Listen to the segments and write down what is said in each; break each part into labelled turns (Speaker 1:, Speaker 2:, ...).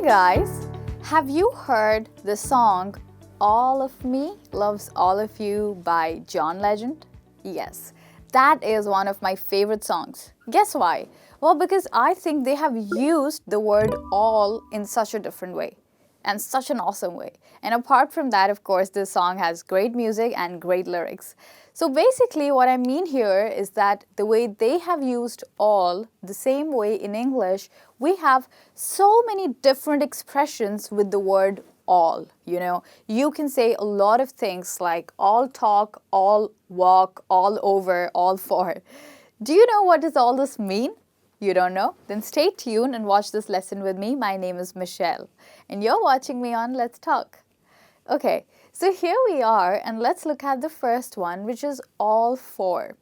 Speaker 1: guys, have you heard the song All of Me Loves All of You by John Legend? Yes, that is one of my favorite songs. Guess why? Well, because I think they have used the word all in such a different way and such an awesome way. And apart from that, of course, this song has great music and great lyrics. So basically what I mean here is that the way they have used all, the same way in English, we have so many different expressions with the word all. You can say a lot of things like all talk, all walk, all over, all for. Do you know what does all this mean? You don't know? Then stay tuned and watch this lesson with me. My name is Michelle, and you're watching me on Let's Talk. Okay, so here we are, and let's look at the first one, which is all for.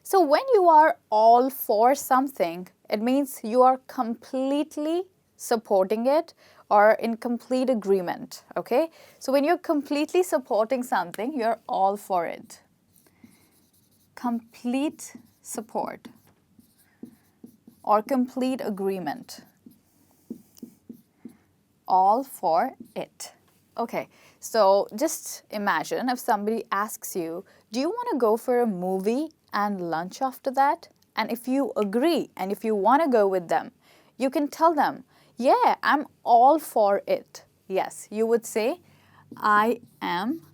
Speaker 1: So when you are all for something, it means you are completely supporting it or in complete agreement, okay? So when you're completely supporting something, you're all for it. Complete support or complete agreement. All for it. Okay, so just imagine if somebody asks you, do you want to go for a movie and lunch after that? And if you agree and if you want to go with them, you can tell them, yeah, I'm all for it. Yes, you would say, I am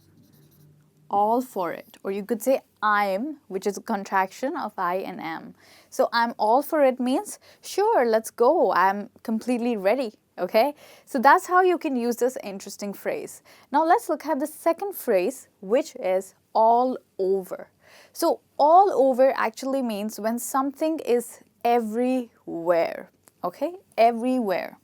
Speaker 1: all for it. Or you could say I'm, which is a contraction of I and am. So I'm all for it means, sure, let's go. I'm completely ready. Okay, so that's how you can use this interesting phrase. Now let's look at the second phrase, which is all over. So all over actually means when something is everywhere. Okay, everywhere.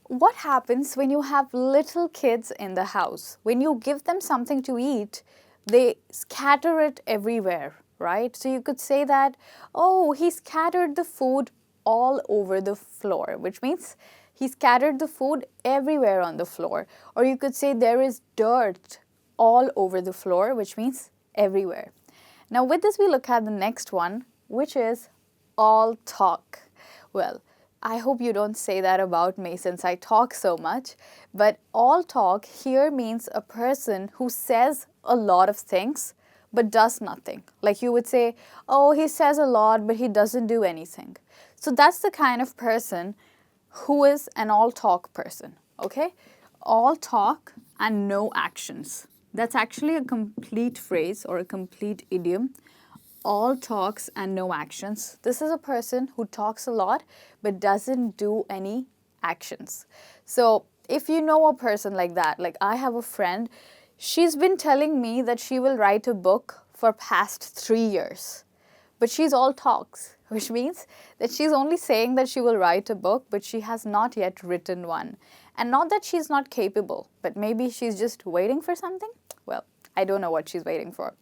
Speaker 1: What happens when you have little kids in the house? When you give them something to eat, they scatter it everywhere, right? So you could say that, oh, he scattered the food all over the floor, which means he scattered the food everywhere on the floor. Or you could say there is dirt all over the floor, which means everywhere. Now with this, we look at the next one, which is all talk. Well, I hope you don't say that about me since I talk so much, but all talk here means a person who says a lot of things but does nothing. Like you would say, oh, he says a lot but he doesn't do anything. So that's the kind of person who is an all talk person, okay? All talk and no actions. That's actually a complete phrase or a complete idiom. All talks and no actions. This is a person who talks a lot but doesn't do any actions. So if you know a person like that, like I have a friend, she's been telling me that she will write a book for past 3 years. But she's all talks, which means that she's only saying that she will write a book, but she has not yet written one. And not that she's not capable, but maybe she's just waiting for something. Well, I don't know what she's waiting for.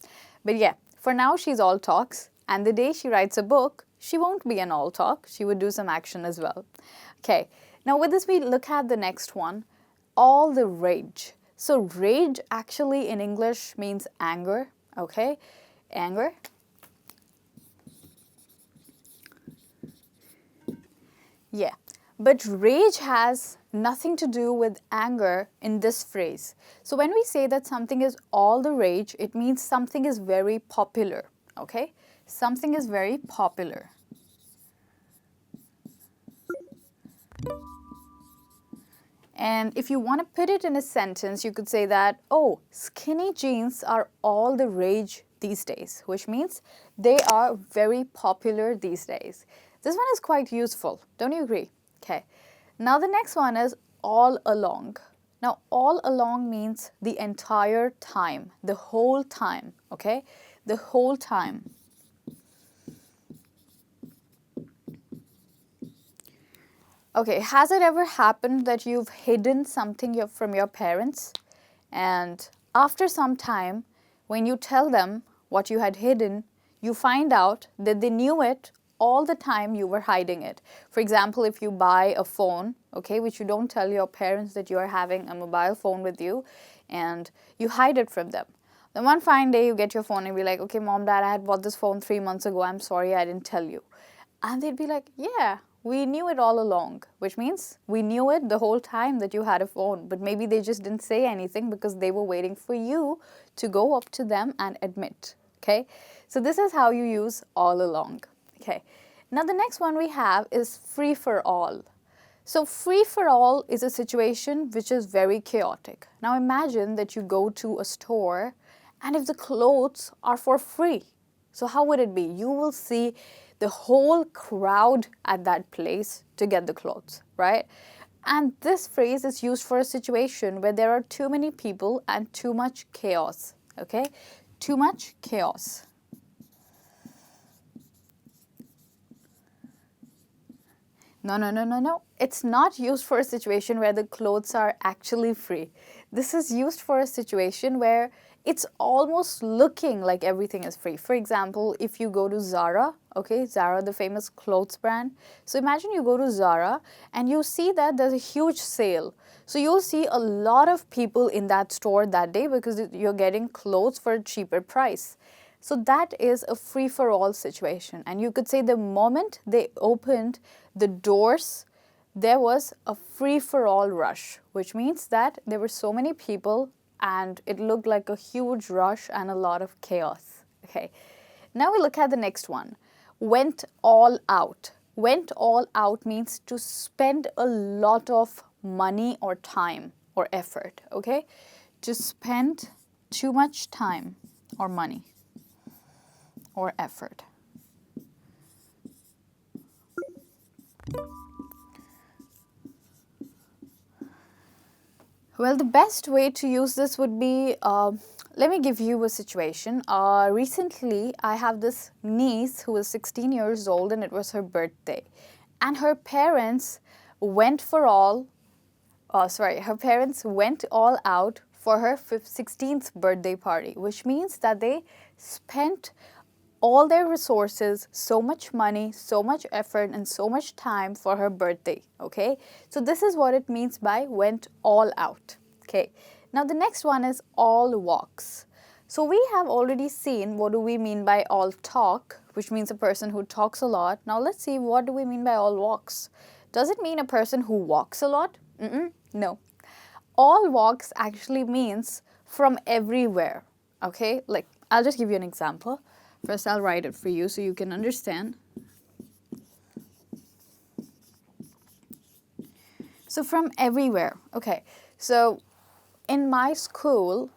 Speaker 1: But yeah, for now, she's all talks, and the day she writes a book, she won't be an all talk. She would do some action as well. Okay, now with this, we look at the next one, all the rage. So rage actually in English means anger, okay? Anger. Yeah, but rage has nothing to do with anger in this phrase. So when we say that something is all the rage, it means something is very popular, okay? Something is very popular. And if you want to put it in a sentence, you could say that, oh, skinny jeans are all the rage these days, which means they are very popular these days. This one is quite useful, don't you agree? Okay. Now the next one is all along. Now all along means the entire time, the whole time, okay? The whole time. Okay, has it ever happened that you've hidden something from your parents? And after some time, when you tell them what you had hidden, you find out that they knew it all the time you were hiding it. For example, if you buy a phone, okay, which you don't tell your parents that you are having a mobile phone with you, and you hide it from them. Then one fine day you get your phone and be like, okay, mom, dad, I had bought this phone 3 months ago. I'm sorry I didn't tell you. And they'd be like, yeah, we knew it all along, which means we knew it the whole time that you had a phone, but maybe they just didn't say anything because they were waiting for you to go up to them and admit. Okay, so this is how you use all along. Okay, now the next one we have is free for all. So free for all is a situation which is very chaotic. Now imagine that you go to a store and if the clothes are for free, so how would it be? You will see the whole crowd at that place to get the clothes, right? And this phrase is used for a situation where there are too many people and too much chaos, okay? Too much chaos. No. It's not used for a situation where the clothes are actually free. This is used for a situation where it's almost looking like everything is free. For example, if you go to Zara, okay, Zara, the famous clothes brand. So imagine you go to Zara and you see that there's a huge sale. So you'll see a lot of people in that store that day because you're getting clothes for a cheaper price. So that is a free-for-all situation. And you could say the moment they opened the doors, there was a free-for-all rush, which means that there were so many people and it looked like a huge rush and a lot of chaos. Okay. Now we look at the next one. Went all out. Went all out means to spend a lot of money or time or effort, okay? To spend too much time or money or effort. Well, the best way to use this would be, let me give you a situation. Recently, I have this niece who is 16 years old and it was her birthday. And her parents went her parents went all out for her 16th birthday party, which means that they spent all their resources, so much money, so much effort, and so much time for her birthday, okay? So this is what it means by went all out, okay? Now the next one is all walks. So we have already seen what do we mean by all talk, which means a person who talks a lot. Now let's see what do we mean by all walks. Does it mean a person who walks a lot? No. All walks actually means from everywhere, okay? Like, I'll just give you an example. First, I'll write it for you so you can understand. So from everywhere, okay. So in my school,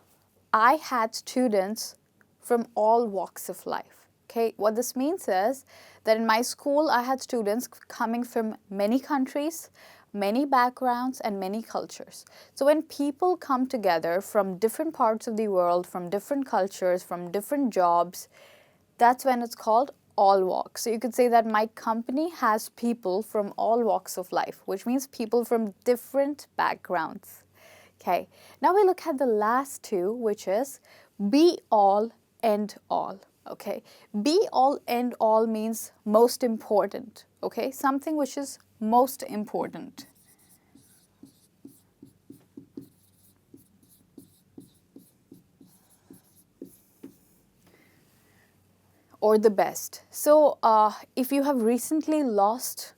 Speaker 1: I had students from all walks of life, okay. What this means is that in my school, I had students coming from many countries, many backgrounds, and many cultures. So when people come together from different parts of the world, from different cultures, from different jobs, that's when it's called all walks. So you could say that my company has people from all walks of life, which means people from different backgrounds. Okay, now we look at the last two, which is be all, end all. Okay, be all, end all means most important. Okay, something which is most important. Or the best. So if you have recently lost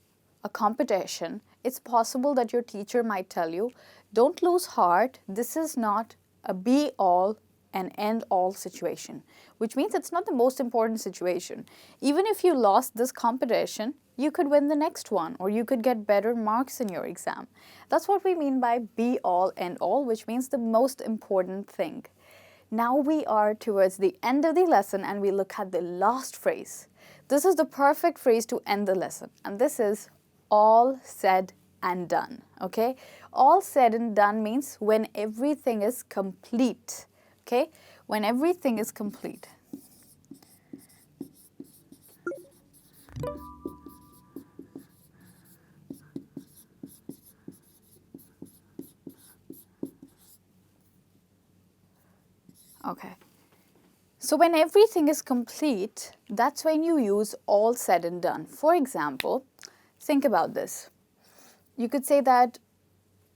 Speaker 1: a competition, it's possible that your teacher might tell you, don't lose heart, this is not a be all and end all situation, which means it's not the most important situation. Even if you lost this competition, you could win the next one or you could get better marks in your exam. That's what we mean by be all, end all, which means the most important thing. Now we are towards the end of the lesson and we look at the last phrase. This is the perfect phrase to end the lesson, and this is all said and done, okay? All said and done means when everything is complete, okay? When everything is complete. Okay. So when everything is complete, that's when you use all said and done. For example, think about this. You could say that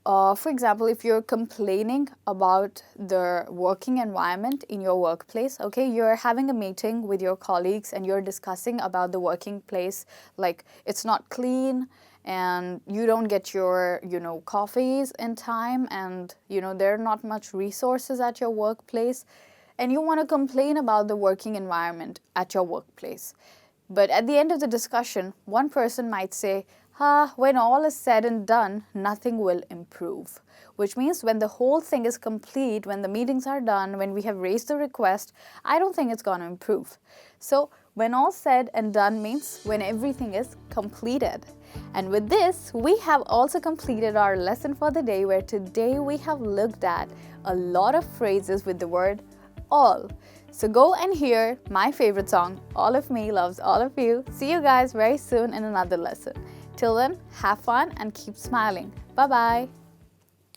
Speaker 1: For example, if you're complaining about the working environment in your workplace, okay, you're having a meeting with your colleagues and you're discussing about the working place, like it's not clean and you don't get your, coffees in time, and, there are not much resources at your workplace, and you want to complain about the working environment at your workplace. But at the end of the discussion, one person might say, when all is said and done, nothing will improve. Which means when the whole thing is complete, when the meetings are done, when we have raised the request, I don't think it's going to improve. So when all said and done means when everything is completed. And with this, we have also completed our lesson for the day, where today we have looked at a lot of phrases with the word all. So go and hear my favorite song, All of Me Loves All of You. See you guys very soon in another lesson. Till then, have fun and keep smiling. Bye-bye.